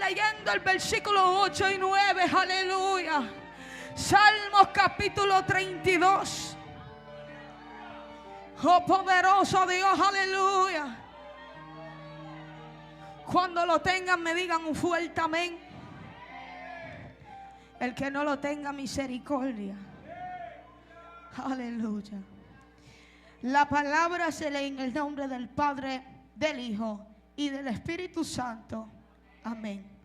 leyendo el versículo 8 y 9. Aleluya. Salmos capítulo 32. Oh poderoso Dios, aleluya. Cuando lo tengan me digan un fuerte amén. El que no lo tenga, misericordia. Aleluya. La palabra se lee en el nombre del Padre, del Hijo y del Espíritu Santo. Amén.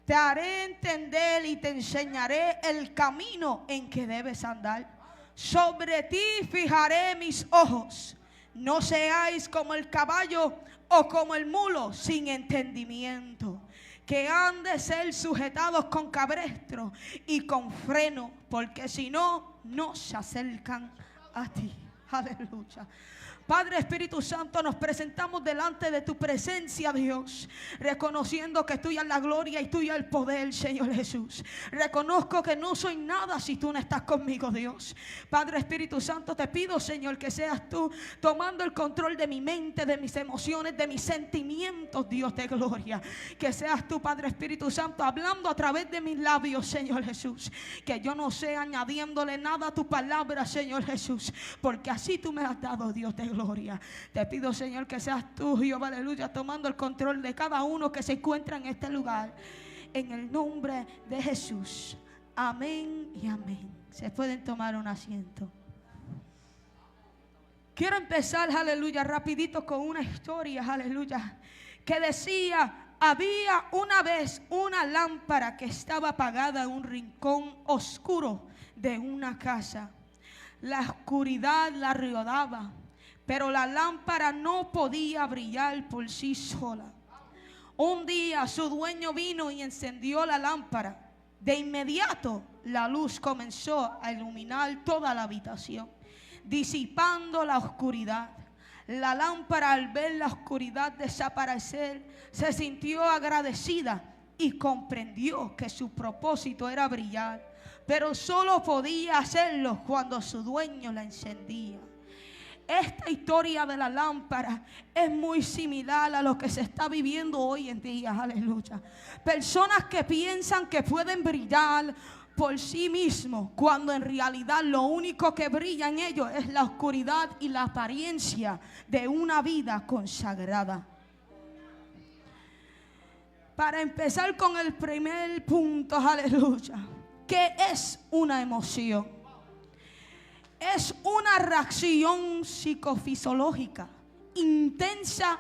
Te haré entender y te enseñaré el camino en que debes andar. Sobre ti fijaré mis ojos. No seáis como el caballo o como el mulo sin entendimiento, que han de ser sujetados con cabestro y con freno, porque si no, no se acercan a ti. Aleluya. Padre, Espíritu Santo, nos presentamos delante de tu presencia, Dios, reconociendo que tuya es la gloria y tuya el poder, Señor Jesús. Reconozco que no soy nada si tú no estás conmigo, Dios. Padre, Espíritu Santo, te pido, Señor, que seas tú tomando el control de mi mente, de mis emociones, de mis sentimientos, Dios de gloria. Que seas tú, Padre, Espíritu Santo, hablando a través de mis labios, Señor Jesús. Que yo no sea añadiéndole nada a tu palabra, Señor Jesús, porque así tú me has dado, Dios de gloria. Te pido, Señor, que seas tú, Jehová, aleluya, tomando el control de cada uno que se encuentra en este lugar, en el nombre de Jesús. Amén y amén. Se pueden tomar un asiento. Quiero empezar, aleluya, rapidito con una historia, aleluya, que decía: había una vez una lámpara que estaba apagada en un rincón oscuro de una casa. La oscuridad la rodeaba, pero la lámpara no podía brillar por sí sola. Un día su dueño vino y encendió la lámpara. De inmediato la luz comenzó a iluminar toda la habitación, disipando la oscuridad. La lámpara, al ver la oscuridad desaparecer, se sintió agradecida y comprendió que su propósito era brillar, pero solo podía hacerlo cuando su dueño la encendía. Esta historia de la lámpara es muy similar a lo que se está viviendo hoy en día, aleluya. Personas que piensan que pueden brillar por sí mismos, cuando en realidad lo único que brilla en ellos es la oscuridad y la apariencia de una vida consagrada. Para empezar con el primer punto, aleluya, ¿qué es una emoción? Es una reacción psicofisiológica intensa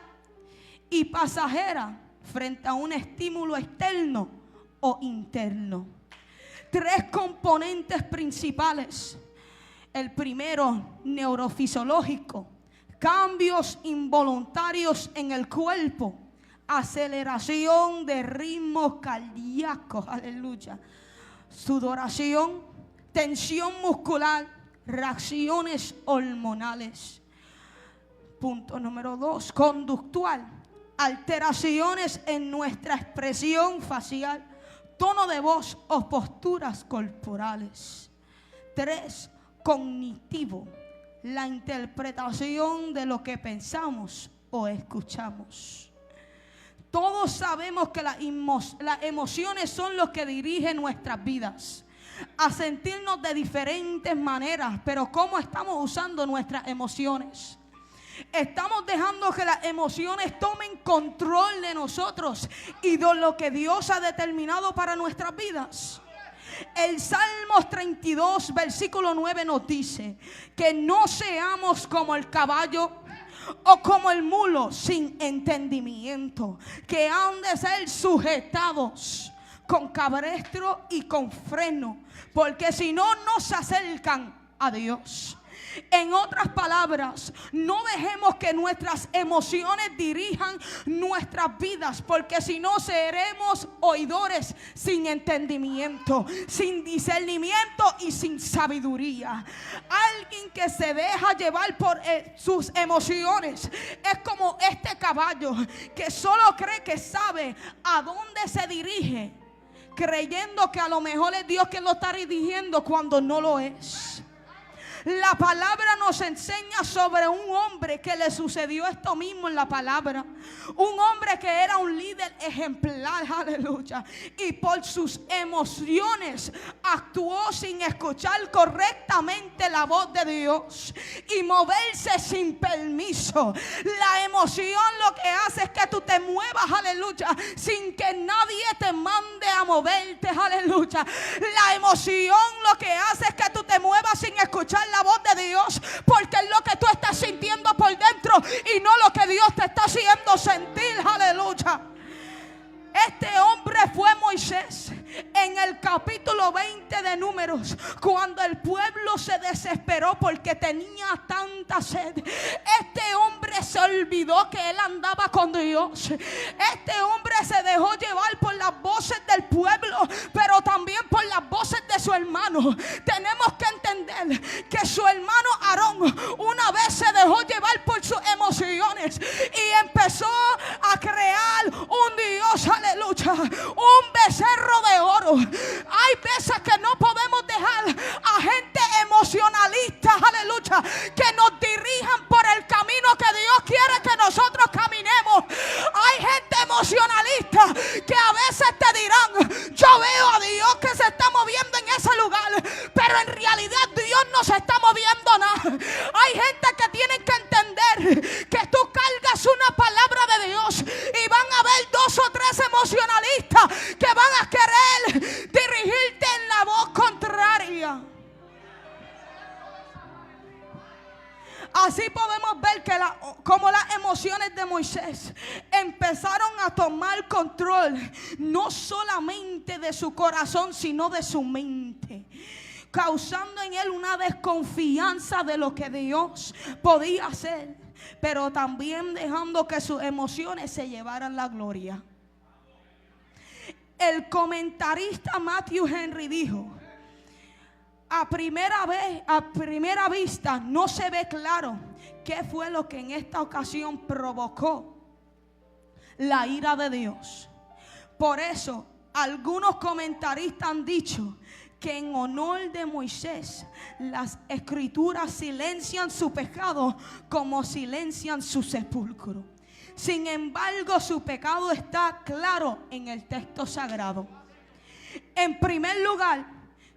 y pasajera frente a un estímulo externo o interno. Tres componentes principales. El primero, neurofisiológico: cambios involuntarios en el cuerpo, aceleración de ritmos cardíacos, aleluya, sudoración, tensión muscular, reacciones hormonales. Punto número 2, conductual: alteraciones en nuestra expresión facial, tono de voz o posturas corporales. 3, cognitivo: la interpretación de lo que pensamos o escuchamos. Todos sabemos que las emociones son los que dirigen nuestras vidas a sentirnos de diferentes maneras, pero ¿cómo estamos usando nuestras emociones? Estamos dejando que las emociones tomen control de nosotros y de lo que Dios ha determinado para nuestras vidas. El Salmos 32, versículo 9 nos dice que no seamos como el caballo o como el mulo sin entendimiento, que han de ser sujetados con cabestro y con freno, porque si no, no se acercan a Dios. En otras palabras, no dejemos que nuestras emociones dirijan nuestras vidas, porque si no seremos oidores sin entendimiento, sin discernimiento y sin sabiduría. Alguien que se deja llevar por sus emociones es como este caballo que solo cree que sabe a dónde se dirige, creyendo que a lo mejor es Dios que lo está dirigiendo cuando no lo es. La palabra nos enseña sobre un hombre que le sucedió esto mismo en la palabra. Un hombre que era un líder ejemplar, aleluya. Y por sus emociones actuó sin escuchar correctamente la voz de Dios y moverse sin permiso. La emoción lo que hace es que tú te muevas, aleluya, sin que nadie te mande a moverte, aleluya. La emoción lo que hace es que tú te muevas sin escuchar la voz de Dios, porque es lo que tú estás sintiendo por dentro y no lo que Dios te está haciendo sentir, aleluya. Este hombre fue Moisés en el capítulo 20 de Números, cuando el pueblo se desesperó porque tenía tanta sed. Este hombre se olvidó que él andaba con Dios. Este hombre se dejó llevar por las voces del pueblo, pero también por las voces de su hermano. Tenemos que entender que su hermano Aarón una vez se dejó llevar por sus emociones y empezó a crear un Dios, aleluya, un becerro de oro. Hay veces que no podemos dejar a gente emocionalista, aleluya, que nos dirijan por el camino que Dios quiere que nosotros caminemos. Hay gente emocionalista que a veces te dirán: yo veo a Dios que se está moviendo en ese lugar, pero en realidad Dios no se está moviendo nada. Hay gente que tiene que entender que tú cargas una palabra de Dios y van a haber 2 o 3 emocionalistas que van a querer dirigirte en la voz contraria. Así podemos ver que como las emociones de Moisés empezaron a tomar control no solamente de su corazón, sino de su mente, causando en él una desconfianza de lo que Dios podía hacer, pero también dejando que sus emociones se llevaran la gloria. El comentarista Matthew Henry dijo: a primera vista no se ve claro qué fue lo que en esta ocasión provocó la ira de Dios. Por eso algunos comentaristas han dicho que en honor de Moisés las escrituras silencian su pecado como silencian su sepulcro. Sin embargo, su pecado está claro en el texto sagrado. En primer lugar,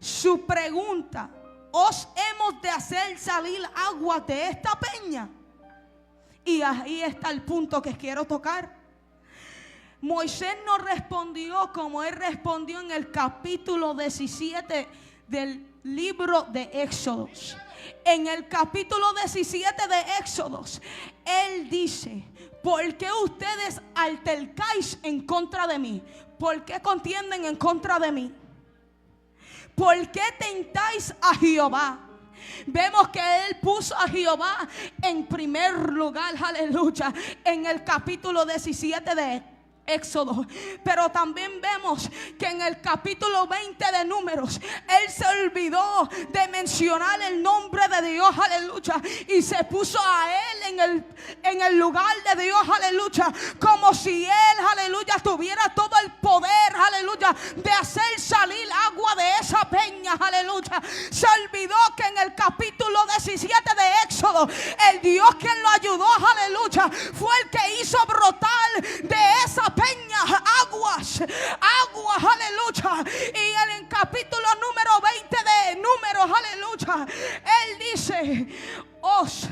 su pregunta: ¿os hemos de hacer salir agua de esta peña? Y ahí está el punto que quiero tocar. Moisés no respondió como él respondió en el capítulo 17 del libro de Éxodos. En el capítulo 17 de Éxodos, él dice: ¿por qué ustedes altercáis en contra de mí? ¿Por qué contienden en contra de mí? ¿Por qué tentáis a Jehová? Vemos que él puso a Jehová en primer lugar, aleluya, en el capítulo 17 de Éxodo. Pero también vemos que en el capítulo 20 de Números él se olvidó de mencionar el nombre de Dios, aleluya, y se puso a él en el lugar de Dios, aleluya, como si él, aleluya, tuviera todo el poder, aleluya, de hacer salir agua de esa peña, aleluya. Se olvidó que en el capítulo 17 de Éxodo el Dios quien lo ayudó, aleluya, fue el que hizo brotar de esa peña aguas, aleluya. Y en el capítulo número 20 de Números, aleluya, él dice: os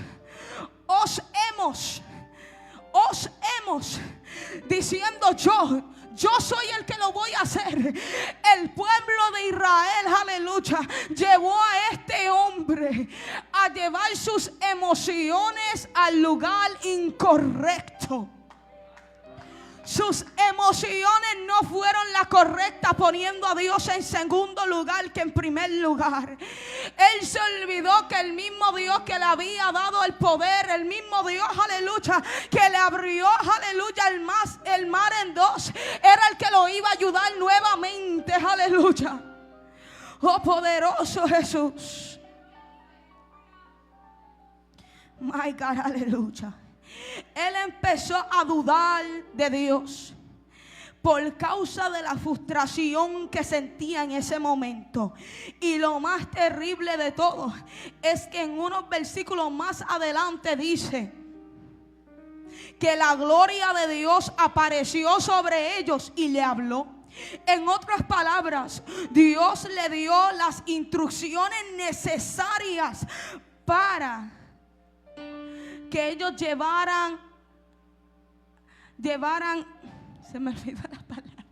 hemos, diciendo yo soy el que lo voy a hacer. El pueblo de Israel, aleluya, llevó a este hombre a llevar sus emociones al lugar incorrecto. Sus emociones no fueron la correcta, poniendo a Dios en segundo lugar que en primer lugar. Él se olvidó que el mismo Dios que le había dado el poder, el mismo Dios, aleluya, que le abrió, aleluya, el mar en 2, era el que lo iba a ayudar nuevamente, aleluya. Oh poderoso Jesús. My God, aleluya. Él empezó a dudar de Dios. por causa de la frustración que sentía en ese momento. Y lo más terrible de todo es que en unos versículos más adelante dice que la gloria de Dios apareció sobre ellos y le habló. En otras palabras, Dios le dio las instrucciones necesarias para que ellos llevaran, se me olvidó la palabra,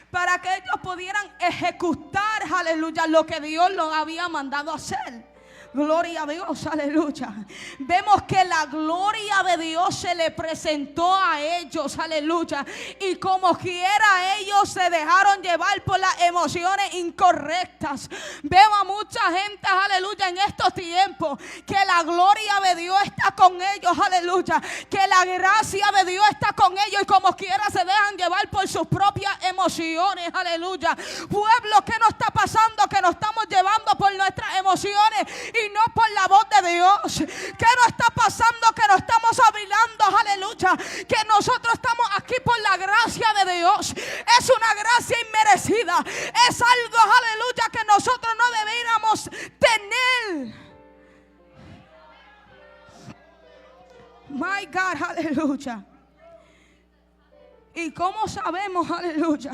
para que ellos pudieran ejecutar, aleluya, lo que Dios los había mandado hacer. Gloria a Dios, aleluya. Vemos que la gloria de Dios se le presentó a ellos, aleluya. Y como quiera ellos se dejaron llevar por las emociones incorrectas. Veo a mucha gente, aleluya, en estos tiempos, que la gloria de Dios está con ellos, aleluya. Que la gracia de Dios está con ellos y como quiera se dejan llevar por sus propias emociones, aleluya. Pueblo, ¿qué nos está pasando? Que nos estamos llevando por nuestras emociones y no por la voz de Dios. ¿Qué nos está pasando? Que nos estamos hablando, aleluya, que nosotros estamos aquí por la gracia de Dios. Es una gracia inmerecida. Es algo, aleluya, que nosotros no deberíamos tener. My God, aleluya. ¿Y cómo sabemos, aleluya,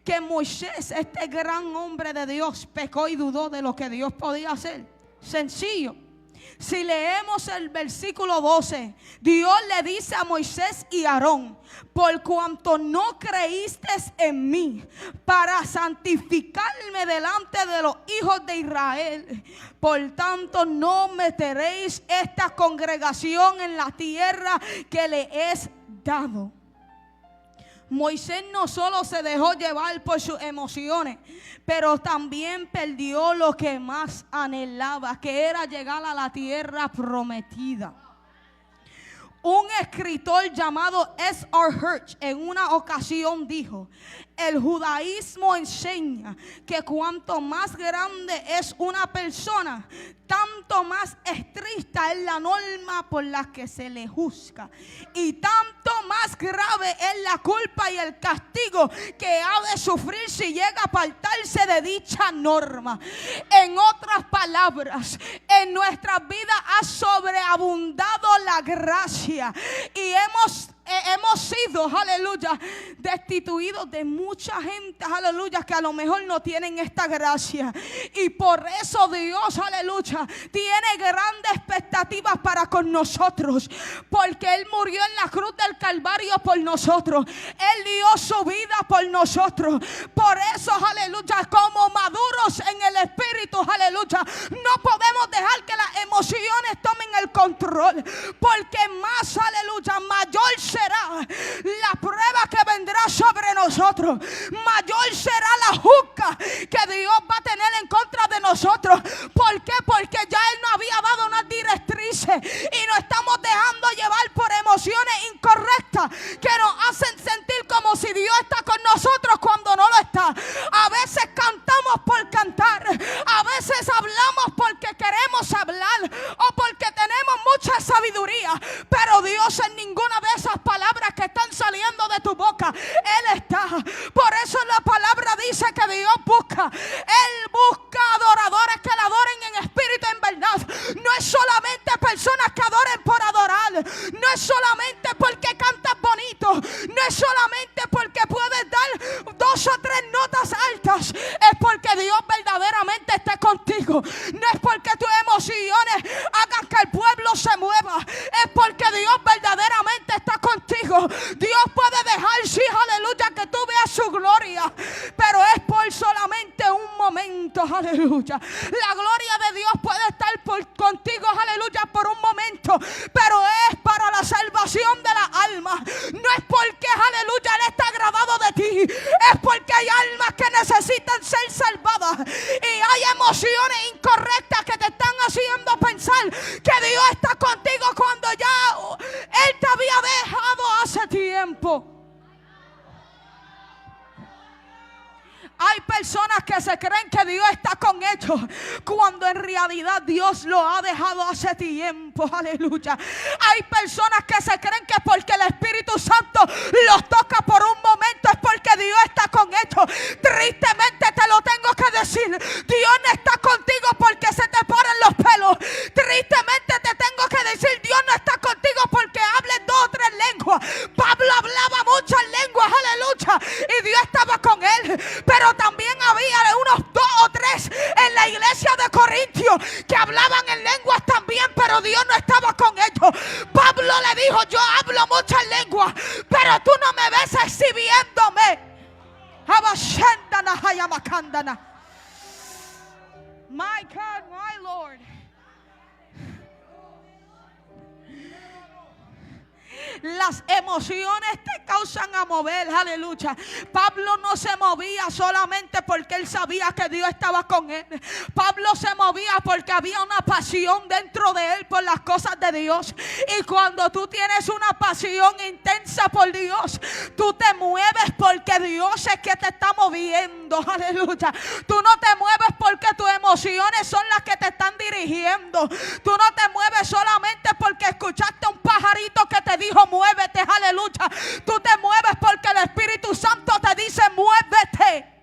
que Moisés, este gran hombre de Dios, pecó y dudó de lo que Dios podía hacer? Sencillo. Si leemos el versículo 12, Dios le dice a Moisés y Aarón: por cuanto no creísteis en mí para santificarme delante de los hijos de Israel, por tanto no meteréis esta congregación en la tierra que le es dado. Moisés no solo se dejó llevar por sus emociones, pero también perdió lo que más anhelaba, que era llegar a la tierra prometida. Un escritor llamado S.R. Hirsch en una ocasión dijo: el judaísmo enseña que cuanto más grande es una persona, tanto más estricta es la norma por la que se le juzga, y tanto más grave es la culpa y el castigo que ha de sufrir si llega a apartarse de dicha norma. En otras palabras, en nuestras vidas ha sobreabundado la gracia y hemos sido, aleluya, destituidos de mucha gente, aleluya, que a lo mejor no tienen esta gracia. Y por eso Dios, aleluya, tiene grandes expectativas para con nosotros, porque Él murió en la cruz del Calvario por nosotros. Él dio su vida por nosotros. Por eso, aleluya, como maduros en el Espíritu, aleluya, no podemos dejar que las emociones tomen el control, porque más, aleluya, mayor será la prueba que vendrá sobre nosotros, mayor será la juzga que Dios va a tener en contra de nosotros. ¿Por qué? Porque ya Él nos había dado unas directrices y nos estamos dejando llevar por emociones incorrectas que nos hacen sentir como si Dios está con nosotros cuando no lo está. A veces cantamos por cantar, a veces hablamos porque queremos hablar o porque tenemos mucha sabiduría, pero Dios en ninguna de esas palabras que están saliendo de tu boca, Él está. Por eso la palabra dice que Dios busca, Él busca adoradores que le adoren en espíritu y en verdad. No es solamente personas que adoren por adorar, no es solamente porque cantas bonito, no es solamente porque puedes dar 2 o 3 notas altas, es porque Dios verdaderamente esté contigo. No es porque tus emociones hagan que el pueblo se mueva, es porque Dios verdaderamente está contigo. Dios puede dejar, sí, aleluya, que tú veas su gloria, pero es por solamente un momento, aleluya. La gloria de Dios puede estar contigo, aleluya, por un momento, pero es para la salvación de la alma. No es porque, aleluya, Él está agradado de ti, es porque hay almas que necesitan ser salvadas y hay emociones incorrectas que te están haciendo pensar que Dios está contigo cuando ya Él te había dejado hace tiempo. Hay personas que se creen que Dios está con ellos, cuando en realidad Dios lo ha dejado hace tiempo. Aleluya. Hay personas que se creen que porque el Espíritu Santo los toca por un momento es porque Dios está con ellos. Tristemente te lo tengo que decir, Dios no está contigo porque se te paran los pelos. Tristemente te tengo que decir, Dios no está contigo porque hables 2 o 3 lenguas. Pablo hablaba muchas lenguas, aleluya, y Dios estaba con él. Pero también había unos 2 o 3 en la iglesia de Corintios que hablaban en lenguas también, pero Dios no estaba con ellos. Pablo le dijo, yo hablo muchas lenguas, pero tú no me ves exhibiéndome. My God, my Lord. Las emociones te causan a mover, aleluya. Pablo no se movía solamente porque él sabía que Dios estaba con él. Pablo se movía porque había una pasión dentro de él por las cosas de Dios. Y cuando tú tienes una pasión intensa por Dios, tú te mueves porque Dios es que te está moviendo, aleluya. Tú no te mueves porque tus emociones son las que te están dirigiendo. Tú no te mueves solamente porque escuchaste un pajarito que te dijo muévete, aleluya. Tú te mueves porque el Espíritu Santo te dice muévete.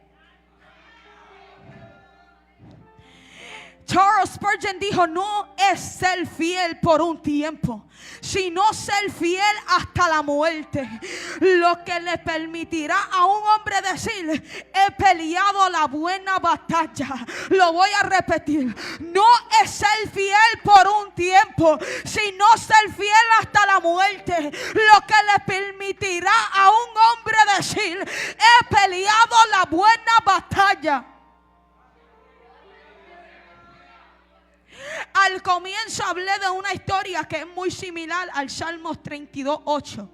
Charles Spurgeon dijo, no es ser fiel por un tiempo, sino ser fiel hasta la muerte, lo que le permitirá a un hombre decir, he peleado la buena batalla. Lo voy a repetir, no es ser fiel por un tiempo, sino ser fiel hasta la muerte, lo que le permitirá a un hombre decir, he peleado la buena batalla. Al comienzo hablé de una historia que es muy similar al Salmos 32:8,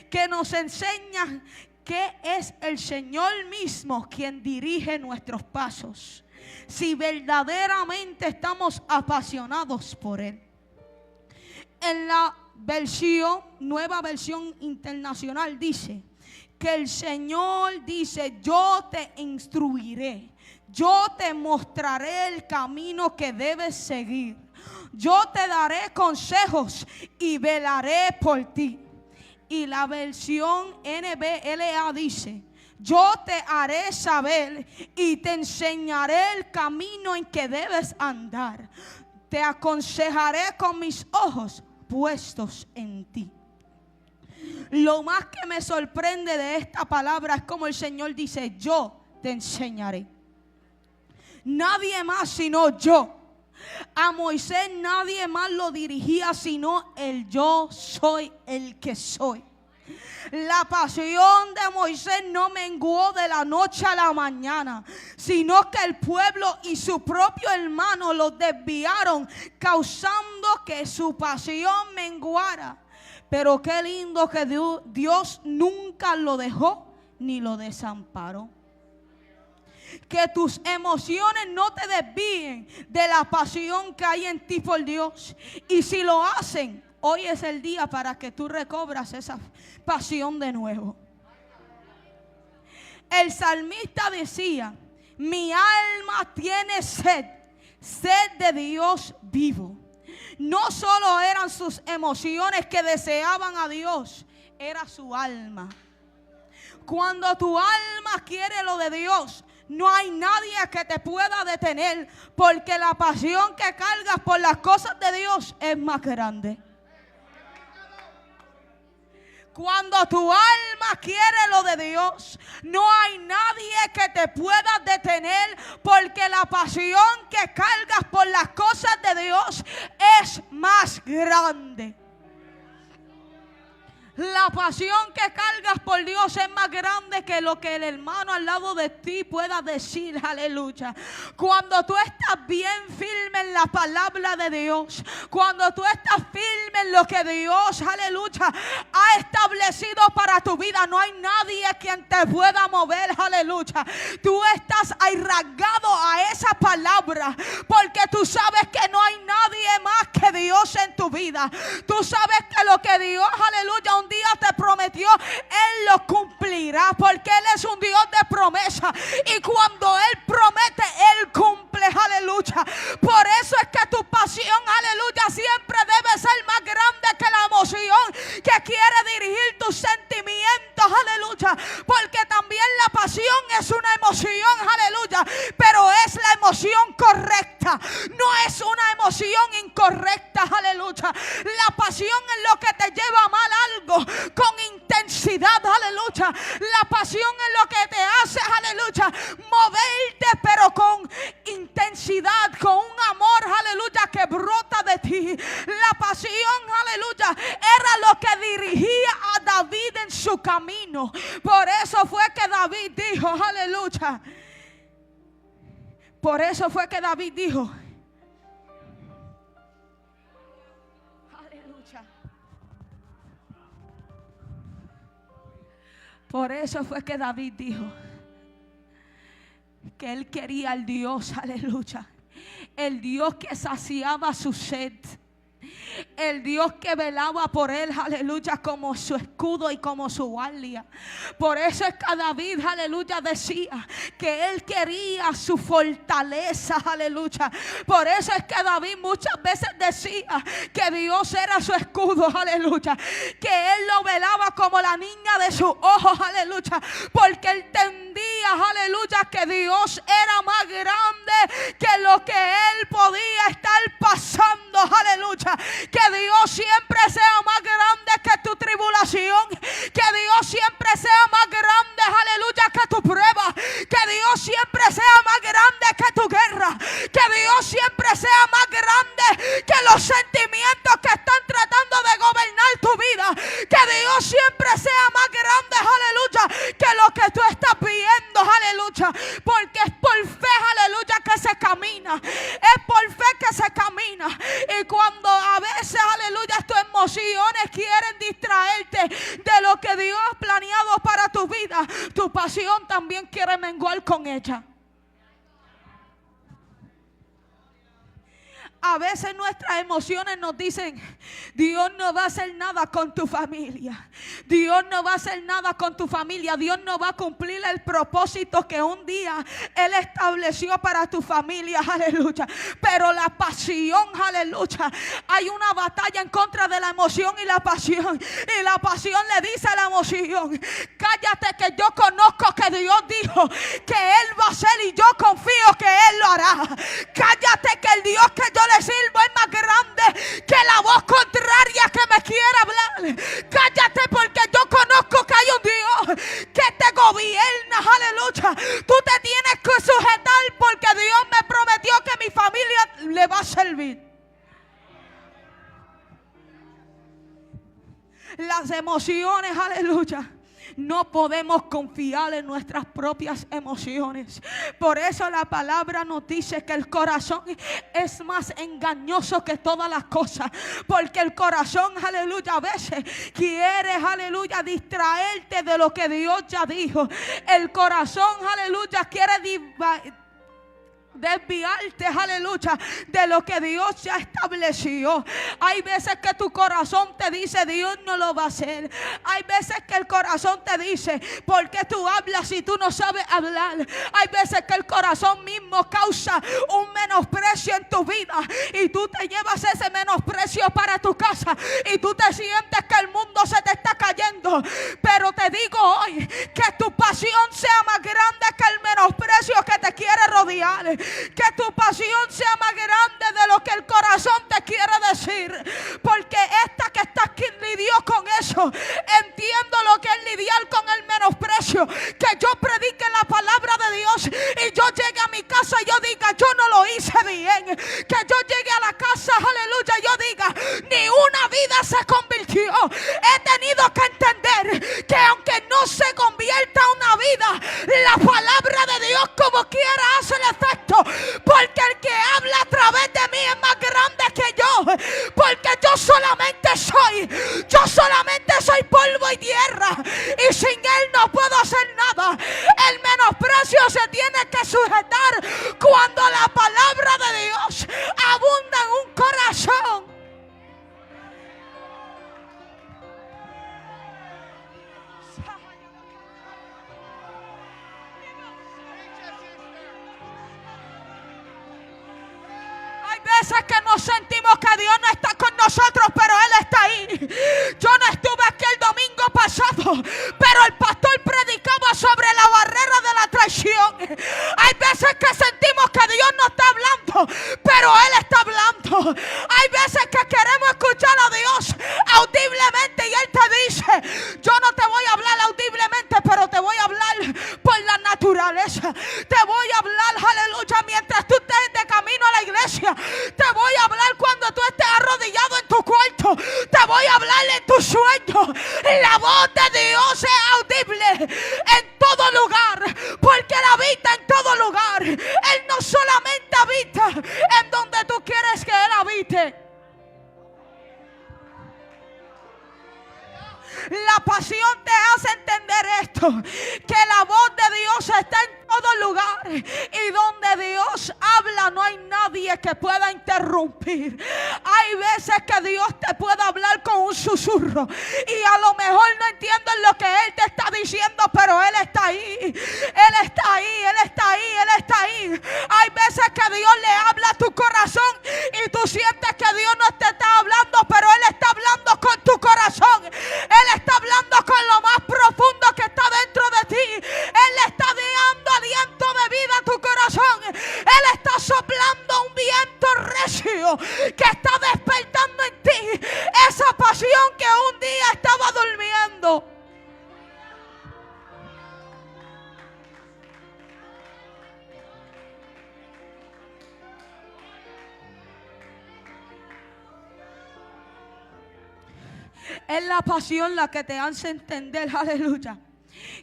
que nos enseña que es el Señor mismo quien dirige nuestros pasos, si verdaderamente estamos apasionados por Él. En la nueva versión internacional dice que el Señor dice, yo te instruiré. Yo te mostraré el camino que debes seguir. Yo te daré consejos y velaré por ti. Y la versión NBLA dice, yo te haré saber y te enseñaré el camino en que debes andar. Te aconsejaré con mis ojos puestos en ti. Lo más que me sorprende de esta palabra es como el Señor dice, yo te enseñaré. Nadie más sino yo. A Moisés nadie más lo dirigía sino el yo soy el que soy. La pasión de Moisés no menguó de la noche a la mañana, sino que el pueblo y su propio hermano los desviaron, causando que su pasión menguara. Pero qué lindo que Dios nunca lo dejó ni lo desamparó. Que tus emociones no te desvíen de la pasión que hay en ti por Dios. Y si lo hacen, hoy es el día para que tú recobras esa pasión de nuevo. El salmista decía, mi alma tiene sed, sed de Dios vivo. No solo eran sus emociones que deseaban a Dios, era su alma. Cuando tu alma quiere lo de Dios, no hay nadie que te pueda detener, porque la pasión que cargas por las cosas de Dios es más grande. Cuando tu alma quiere lo de Dios, no hay nadie que te pueda detener, porque la pasión que cargas por las cosas de Dios es más grande. La pasión que cargas por Dios es más grande que lo que el hermano al lado de ti pueda decir, aleluya. Cuando tú estás bien firme en la palabra de Dios, cuando tú estás firme en lo que Dios, aleluya, ha establecido para tu vida, no hay nadie quien te pueda mover, aleluya. Tú estás arraigado a esa palabra, porque tú sabes que no hay nadie más que Dios en tu vida. Tú sabes que lo que Dios, aleluya, un día te prometió, Él lo cumplirá. cumplirá, porque Él es un Dios de promesa. Y cuando Él promete, Él cumple, aleluya. Por eso es que tu pasión, aleluya, siempre debe ser más grande que la emoción que quiere dirigir tus sentimientos, aleluya. Porque también la pasión es una emoción, aleluya, pero es la emoción correcta, no es una emoción incorrecta, aleluya. La pasión es lo que te lleva a amar algo con intensidad, aleluya. La pasión es lo que te hace, aleluya, moverte, pero con intensidad, con un amor, aleluya, que brota de ti. La pasión, aleluya, era lo que dirigía a David en su camino. Por eso fue que David dijo, aleluya. Por eso fue que David dijo, aleluya. Por eso fue que David dijo que él quería al Dios, aleluya, el Dios que saciaba su sed, el Dios que velaba por él, aleluya, como su escudo y como su guardia. Por eso es que David, aleluya, decía que él quería su fortaleza, aleluya. Por eso es que David muchas veces decía que Dios era su escudo, aleluya, que él lo velaba como la niña de sus ojos, aleluya, porque él entendía, aleluya, que Dios era más grande que lo que él podía estar pasando, aleluya. Que Dios siempre sea más grande que tu tribulación, que Dios siempre sea más grande, aleluya, que tu prueba, que Dios siempre sea más grande que tu guerra, que Dios siempre sea más grande que los sentimientos que están tratando de gobernar tu vida, que Dios siempre sea más grande, aleluya, que lo que tú estás viendo, aleluya, porque es por fe, aleluya, que se camina, es por fe que se camina. Y cuando a veces, aleluya, tus emociones quieren distraerte de lo que Dios ha planeado para tu vida, tu pasión también quiere menguar con ella. A veces nuestras emociones nos dicen, Dios no va a hacer nada con tu familia. Dios no va a hacer nada con tu familia. Dios no va a cumplir el propósito que un día Él estableció para tu familia. Aleluya. Pero la pasión, aleluya. Hay una batalla en contra de la emoción y la pasión. Y la pasión le dice a la emoción, cállate que yo conozco que Dios dijo que Él va a hacer y yo confío que Él lo hará. Cállate que el Dios que yo le sirvo es más grande que la voz contraria que me quiera hablar. Cállate porque yo conozco que hay un Dios que te gobierna, aleluya. Tú te tienes que sujetar porque Dios me prometió que mi familia le va a servir. Las emociones, aleluya. No podemos confiar en nuestras propias emociones. Por eso la palabra nos dice que el corazón es más engañoso que todas las cosas. Porque el corazón, aleluya, a veces quiere, aleluya, distraerte de lo que Dios ya dijo. El corazón, aleluya, quiere desviarte, aleluya, de lo que Dios ya estableció. Hay veces que tu corazón te dice, Dios no lo va a hacer. Hay veces que el corazón te dice, ¿por qué tú hablas si tú no sabes hablar? Hay veces que el corazón mismo causa un menosprecio en tu vida y tú te llevas ese menosprecio para tu casa y tú te sientes que el mundo se te está cayendo. Pero te digo hoy que tu pasión sea más grande que el menosprecio que te quiere rodear. Que tu pasión sea más grande de lo que el corazón te quiere decir. Porque esta que está aquí lidió con eso. Entiendo lo que es lidiar con el menosprecio. Que yo predique la palabra de Dios y yo llegue a mi casa y yo diga, yo no lo hice bien. Que yo llegue a la casa, aleluya, y yo diga, ni una vida se convirtió. He tenido que entender que aunque no se convierta una vida, la palabra de Dios como quiera hace el efecto. Porque el que habla a través de mí es más grande que yo. Porque yo solamente soy polvo y tierra. Y sin Él no puedo hacer nada. El menosprecio se tiene que sujetar cuando la palabra de Dios abunda en un corazón. sentimos que Dios no está con nosotros, pero Él está ahí. Yo no estuve aquí el domingo pasado, pero el pastor predicaba sobre la barrera de la traición. Hay veces que sentimos que Dios no está hablando, pero Él está hablando. Hay veces que queremos escuchar a Dios audiblemente y Él te dice: yo no te voy a hablar audiblemente, pero te voy a hablar por la naturaleza. Te voy a hablar, aleluya, mientras tú estés de camino a la iglesia. Te voy a hablar cuando tú estés arrodillado en tu cuarto. Te voy a hablar en tu sueño. La voz de Dios es audible en todo lugar, porque Él habita en todo lugar. Él no solamente habita en donde tú quieres que Él habite. La pasión te hace entender esto, que la voz de Dios está en todo lugar, y donde Dios habla no hay nadie que pueda interrumpir. Hay veces que Dios te puede hablar con un susurro y a lo mejor no entiendes lo que Él te está diciendo, pero Él está ahí. Él está ahí, Él está ahí, Él está ahí. Hay veces que Dios le habla a tu corazón y tú sientes que Dios no te está hablando, pero Él está hablando con tu corazón. Él está hablando con lo más profundo que está dentro de ti. Él está dando aliento de vida a tu corazón. Él está soplando un viento recio que está despertando en ti esa pasión que un día estaba durmiendo. Es la pasión la que te hace entender, aleluya,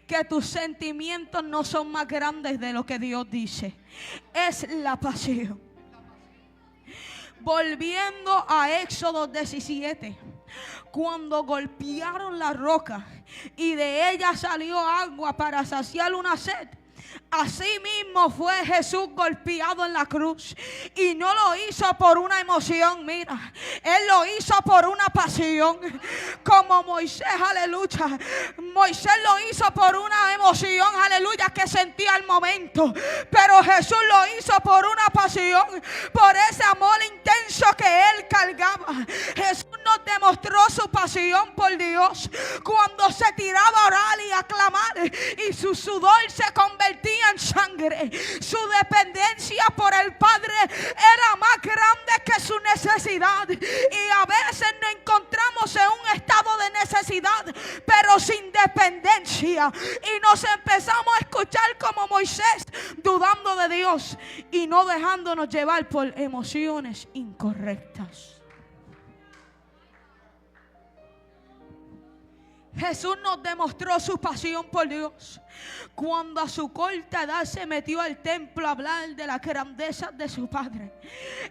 que tus sentimientos no son más grandes de lo que Dios dice. Es la pasión. Volviendo a Éxodo 17, cuando golpearon la roca y de ella salió agua para saciar una sed, así mismo fue Jesús golpeado en la cruz. Y no lo hizo por una emoción, mira, Él lo hizo por una pasión. Como Moisés, aleluya, Moisés lo hizo por una emoción, aleluya, que sentía al momento. Pero Jesús lo hizo por una pasión, por ese amor intenso que Él cargaba. Jesús nos demostró su pasión por Dios cuando se tiraba a orar y a clamar, y su sudor se convertía en sangre. Su dependencia por el Padre era más grande que su necesidad. Y a veces nos encontramos en un estado de necesidad, pero sin dependencia, y nos empezamos a escuchar como Moisés, dudando de Dios y no dejándonos llevar por emociones incorrectas. Jesús nos demostró su pasión por Dios cuando a su corta edad se metió al templo a hablar de la grandeza de su Padre.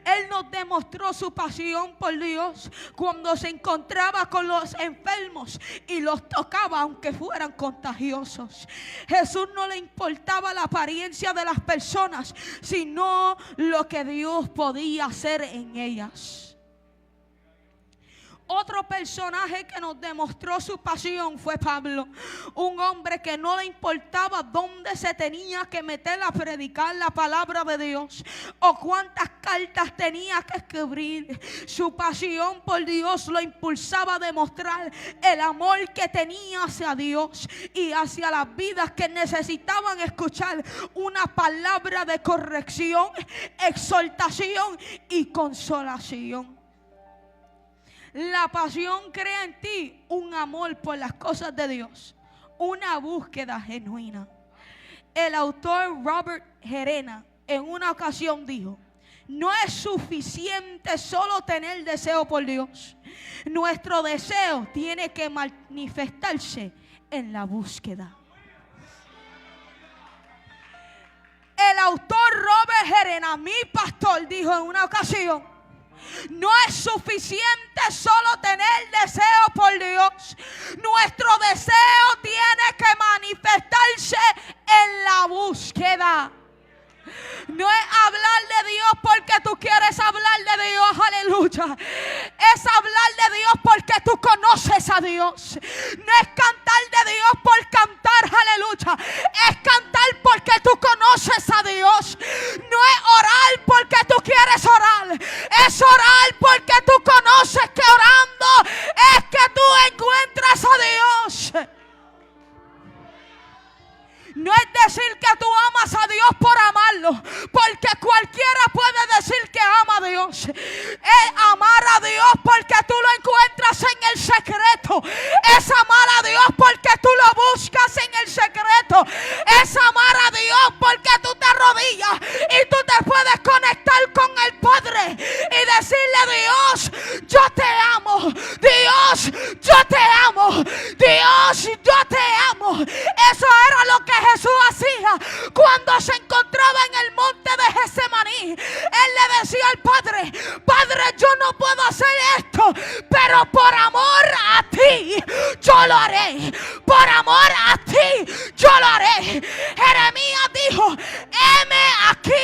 Él nos demostró su pasión por Dios cuando se encontraba con los enfermos y los tocaba aunque fueran contagiosos. Jesús no le importaba la apariencia de las personas, sino lo que Dios podía hacer en ellas. Otro personaje que nos demostró su pasión fue Pablo, un hombre que no le importaba dónde se tenía que meter a predicar la palabra de Dios o cuántas cartas tenía que escribir. Su pasión por Dios lo impulsaba a demostrar el amor que tenía hacia Dios y hacia las vidas que necesitaban escuchar una palabra de corrección, exhortación y consolación. La pasión crea en ti un amor por las cosas de Dios, una búsqueda genuina. El autor Robert Gerena en una ocasión dijo: no es suficiente solo tener deseo por Dios. Nuestro deseo tiene que manifestarse en la búsqueda. El autor Robert Gerena, mi pastor, dijo en una ocasión: no es suficiente solo tener deseo por Dios. Nuestro deseo tiene que manifestarse en la búsqueda. No es hablar de Dios porque tú quieres hablar de Dios, aleluya. Es hablar de Dios porque tú conoces a Dios. No es cantar de Dios por cantar, aleluya. Es cantar porque tú conoces a Dios. No es orar porque tú quieres orar. Es orar No es decir que tú amas a Dios por amarlo, porque cualquiera puede decir que ama a Dios. Es amar a Dios porque tú lo encuentras en el secreto. Es amar a Dios porque tú lo buscas en el secreto. Es amar a Dios porque tú te arrodillas y tú te puedes conectar con el Padre y decirle: Dios, yo te amo. Dios, yo te amo. Dios, yo te amo. Eso era lo que Jesús hacía cuando se encontraba en el monte de Getsemaní. Él le decía al Padre: Padre, yo no puedo hacer esto, pero por amor a ti yo lo haré. Por amor a ti yo lo haré. Jeremías dijo: heme aquí,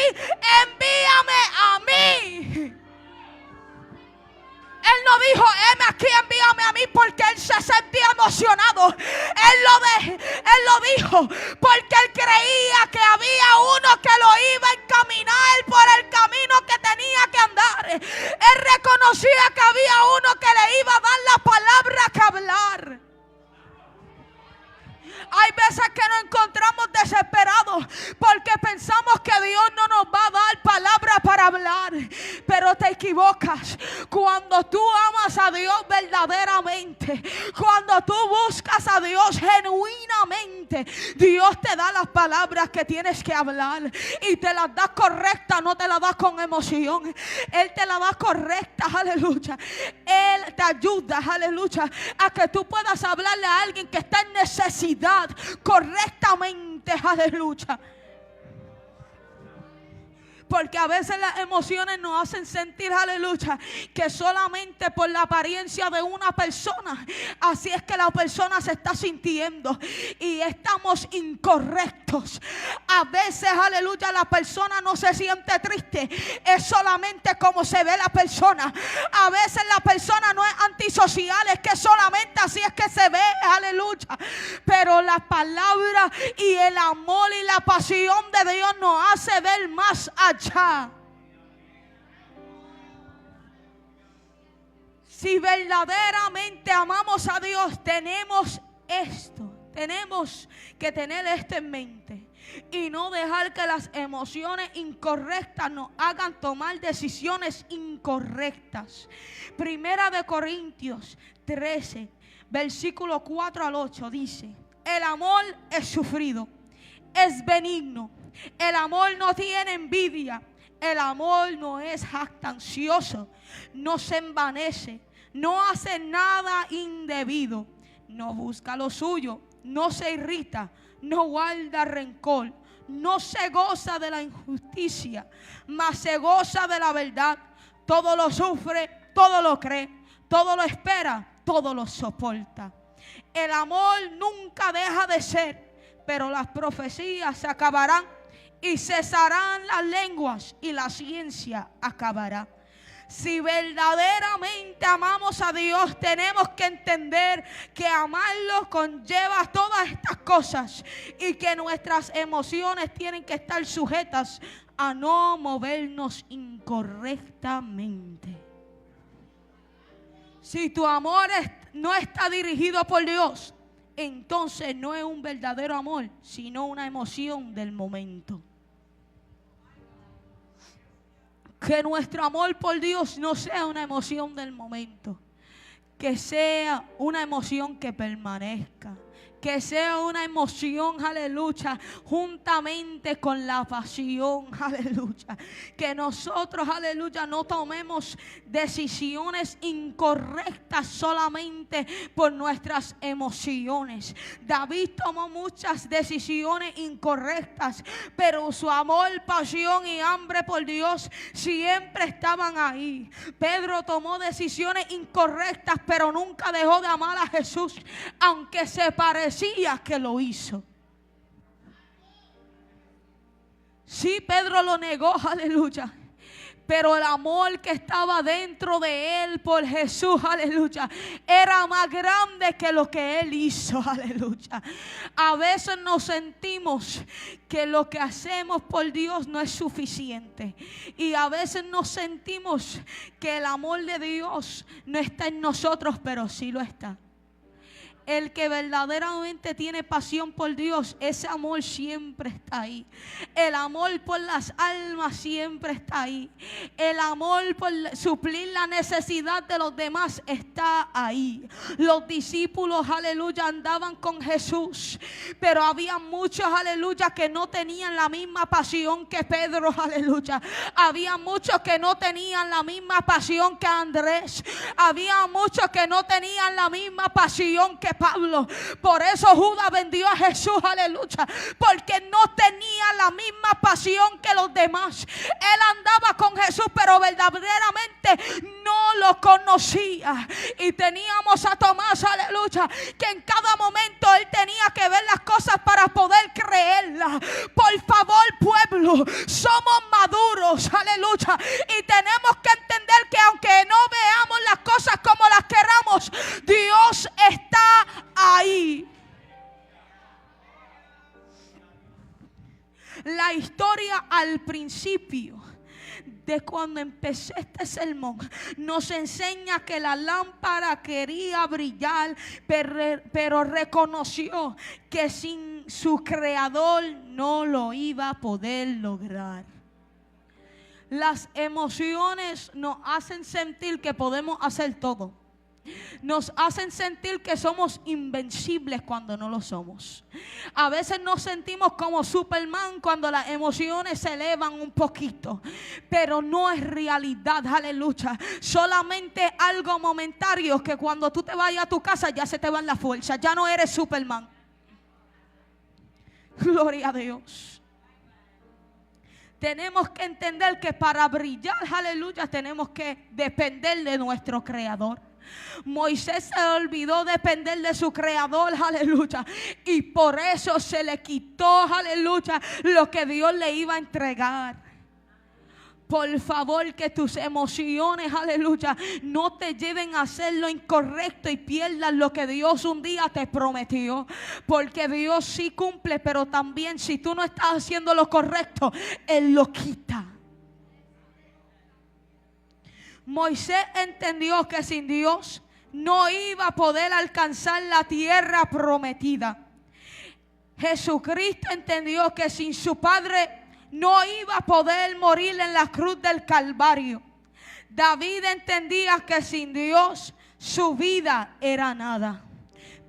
envíame a mí. Él no dijo: heme aquí, envíame a mí, porque él se sentía emocionado. Él lo dijo porque él creía que había uno que lo iba a encaminar por el camino que tenía que andar. Él reconocía que había uno que le iba a dar la palabra que hablar. Hay veces que nos encontramos desesperados porque pensamos que Dios no nos va a dar palabra para hablar, pero te equivocas. Cuando tú amas a Dios verdaderamente, cuando tú buscas a Dios genuinamente, Dios te da las palabras que tienes que hablar y te las da correctas, no te las da con emoción. Él te la da correcta, aleluya. Él te ayuda, aleluya, a que tú puedas hablarle a alguien que está en necesidad correctamente, aleluya. Porque a veces las emociones nos hacen sentir, aleluya, que solamente por la apariencia de una persona, así es que la persona se está sintiendo, y estamos incorrectos. A veces, aleluya, la persona no se siente triste, es solamente como se ve la persona. A veces la persona no es antisocial, es que solamente así es que se ve, aleluya. Pero la palabra y el amor y la pasión de Dios nos hace ver más allá. Si verdaderamente amamos a Dios, tenemos que tener esto en mente y no dejar que las emociones incorrectas nos hagan tomar decisiones incorrectas. Primera de Corintios 13, versículo 4 al 8 dice: el amor es sufrido, es benigno. El amor no tiene envidia. El amor no es jactancioso. No se envanece. No hace nada indebido. No busca lo suyo. No se irrita. No guarda rencor. No se goza de la injusticia, mas se goza de la verdad. Todo lo sufre, todo lo cree, todo lo espera, todo lo soporta. El amor nunca deja de ser, pero las profecías se acabarán y cesarán las lenguas y la ciencia acabará. Si verdaderamente amamos a Dios, tenemos que entender que amarlo conlleva todas estas cosas y que nuestras emociones tienen que estar sujetas a no movernos incorrectamente. Si tu amor no está dirigido por Dios, entonces no es un verdadero amor, sino una emoción del momento. Que nuestro amor por Dios no sea una emoción del momento, que sea una emoción que permanezca, que sea una emoción, aleluya, juntamente con la pasión, aleluya. Que nosotros, aleluya, no tomemos decisiones incorrectas solamente por nuestras emociones. David tomó muchas decisiones incorrectas, pero su amor, pasión y hambre por Dios siempre estaban ahí. Pedro tomó decisiones incorrectas, pero nunca dejó de amar a Jesús, aunque se parecía que lo hizo. Sí, Pedro lo negó, aleluya, pero el amor que estaba dentro de él por Jesús, aleluya, era más grande que lo que él hizo, aleluya. A veces nos sentimos que lo que hacemos por Dios no es suficiente, y a veces nos sentimos que el amor de Dios no está en nosotros, pero sí lo está. El que verdaderamente tiene pasión por Dios, ese amor siempre está ahí. El amor por las almas siempre está ahí. El amor por suplir la necesidad de los demás está ahí. Los discípulos, aleluya, andaban con Jesús, pero había muchos, aleluya, que no tenían la misma pasión que Pedro, aleluya. Había muchos que no tenían la misma pasión que Andrés. Había muchos que no tenían la misma pasión que Pablo. Por eso Judas vendió a Jesús, aleluya, porque no tenía la misma pasión que los demás. Él andaba con Jesús, pero verdaderamente no lo conocía. Y teníamos a Tomás, aleluya, que en cada momento él tenía que ver las cosas para poder creerlas. Por favor, pueblo, somos maduros, aleluya, y tenemos que entender que aunque no veamos las cosas como las queramos, Dios está ahí. La historia al principio de cuando empecé este sermón nos enseña que la lámpara quería brillar, pero reconoció que sin su creador no lo iba a poder lograr. Las emociones nos hacen sentir que podemos hacer todo. Nos hacen sentir que somos invencibles cuando no lo somos. A veces nos sentimos como Superman cuando las emociones se elevan un poquito, pero no es realidad, aleluya. Solamente algo momentario, que cuando tú te vayas a tu casa ya se te van las fuerzas, ya no eres Superman. Gloria a Dios. Tenemos que entender que para brillar, aleluya, tenemos que depender de nuestro Creador. Moisés se olvidó depender de su creador, aleluya, y por eso se le quitó, aleluya, lo que Dios le iba a entregar. Por favor, que tus emociones, aleluya, no te lleven a hacer lo incorrecto y pierdas lo que Dios un día te prometió. Porque Dios sí cumple, pero también si tú no estás haciendo lo correcto, Él lo quita. Moisés entendió que sin Dios no iba a poder alcanzar la tierra prometida. Jesucristo entendió que sin su Padre no iba a poder morir en la cruz del Calvario. David entendía que sin Dios su vida era nada.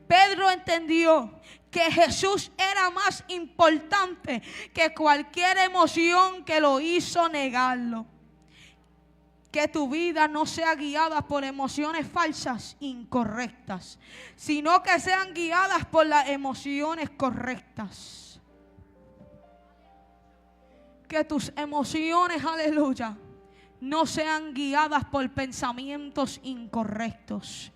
Pedro entendió que Jesús era más importante que cualquier emoción que lo hizo negarlo. Que tu vida no sea guiada por emociones falsas, incorrectas, sino que sean guiadas por las emociones correctas. Que tus emociones, aleluya, no sean guiadas por pensamientos incorrectos.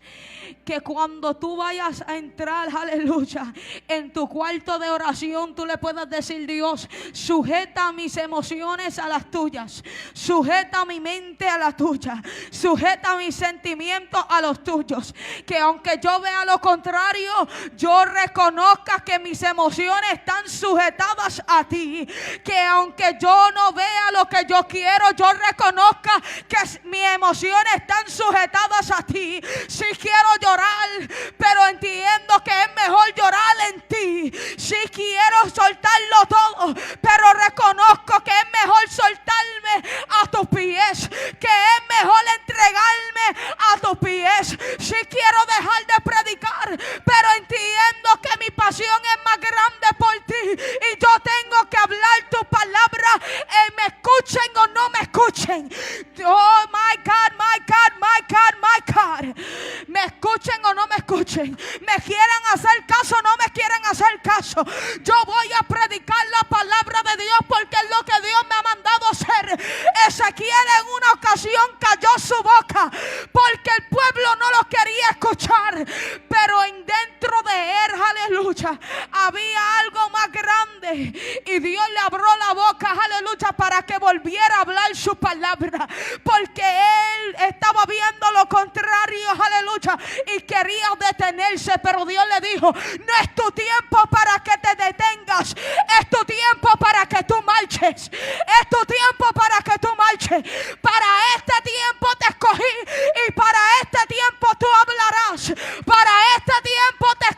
Que cuando tú vayas a entrar, aleluya, en tu cuarto de oración, tú le puedas decir: Dios, sujeta mis emociones a las tuyas, sujeta mi mente a la tuya, sujeta mis sentimientos a los tuyos. Que aunque yo vea lo contrario, yo reconozca que mis emociones están sujetadas a ti. Que aunque yo no vea lo que yo quiero, yo reconozca que mis emociones están sujetadas a ti. Si quiero llorar, pero entiendo que es mejor llorar en ti. Si quiero soltarlo todo, pero reconozco que es mejor soltarme a tus pies, que es mejor entregarme a tus pies. Si quiero dejar de predicar, pero entiendo que mi pasión es más grande por ti y yo tengo que hablar tu palabra, me escuchen o no me escuchen. Oh my God, my God, my God, my God. Me escuchen o no me escuchen, me quieran hacer caso o no me quieran hacer caso, yo voy a predicar la palabra de Dios, porque es lo que Dios me ha mandado a hacer. Ezequiel en una ocasión cayó su boca porque el pueblo no lo quería escuchar, pero en dentro de él, aleluya, había algo más grande y Dios le abrió la boca, aleluya, para que volviera a hablar su palabra, porque él estaba viendo lo contrario, aleluya, y quería detenerse, pero Dios le dijo: no es tu tiempo para que te detengas, es tu tiempo para que tú marches, es tu tiempo para que tú marches. Para este tiempo te escogí y para este tiempo tú hablarás, para este tiempo te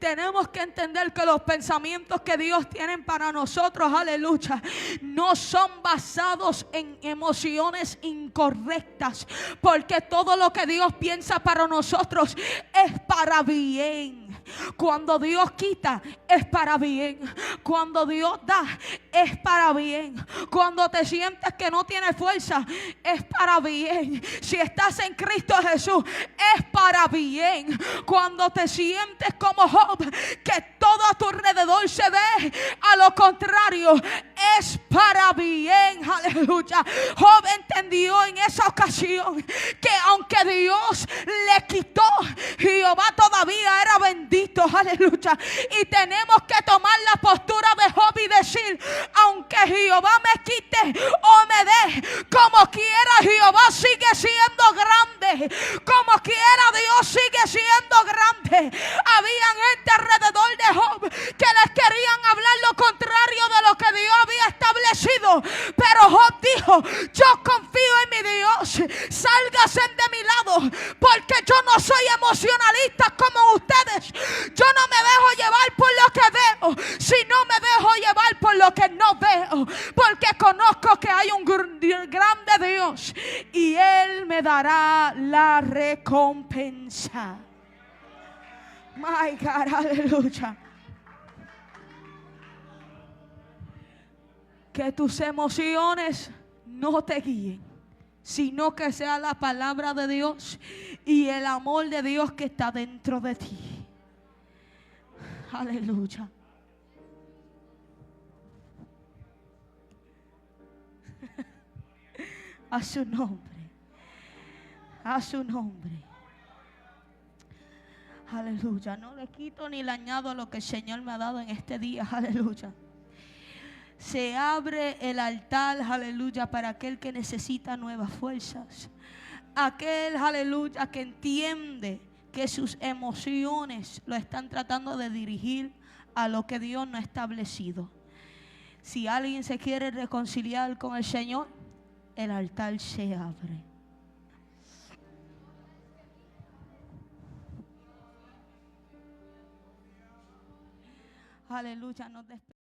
tenemos que entender que los pensamientos que Dios tiene para nosotros, aleluya, no son basados en emociones incorrectas, porque todo lo que Dios piensa para nosotros es para bien. Cuando Dios quita, es para bien. Cuando Dios da, es para bien. Cuando te sientes que no tienes fuerza, es para bien. Si estás en Cristo Jesús, es para bien. Cuando te sientes como Job, que todo a tu alrededor se ve a lo contrario, es para bien. Aleluya. Job entendió en esa ocasión que aunque Dios le quitó, Jehová todavía era bendito. Aleluya. Y tenemos que tomar la postura de Job y decir: aunque Jehová me quite o me dé, como quiera Jehová sigue siendo grande. Como quiera Dios sigue siendo grande. Habían gente alrededor de Job que les querían hablar lo contrario de lo que Dios había establecido, pero Job dijo: yo confío en mi Dios, sálganse de mi lado, porque yo no soy emocionalista como ustedes. Yo no me dejo llevar por lo que veo, sino me dejo llevar por lo que no veo, porque conozco que hay un grande Dios y Él me dará la recompensa. My God, aleluya. Que tus emociones no te guíen, sino que sea la palabra de Dios y el amor de Dios que está dentro de ti. Aleluya. A su nombre. A su nombre. Aleluya. No le quito ni le añado a lo que el Señor me ha dado en este día. Aleluya. Se abre el altar, aleluya, para aquel que necesita nuevas fuerzas. Aquel, aleluya, que entiende que sus emociones lo están tratando de dirigir a lo que Dios no ha establecido. Si alguien se quiere reconciliar con el Señor, el altar se abre. Aleluya, nos despedimos.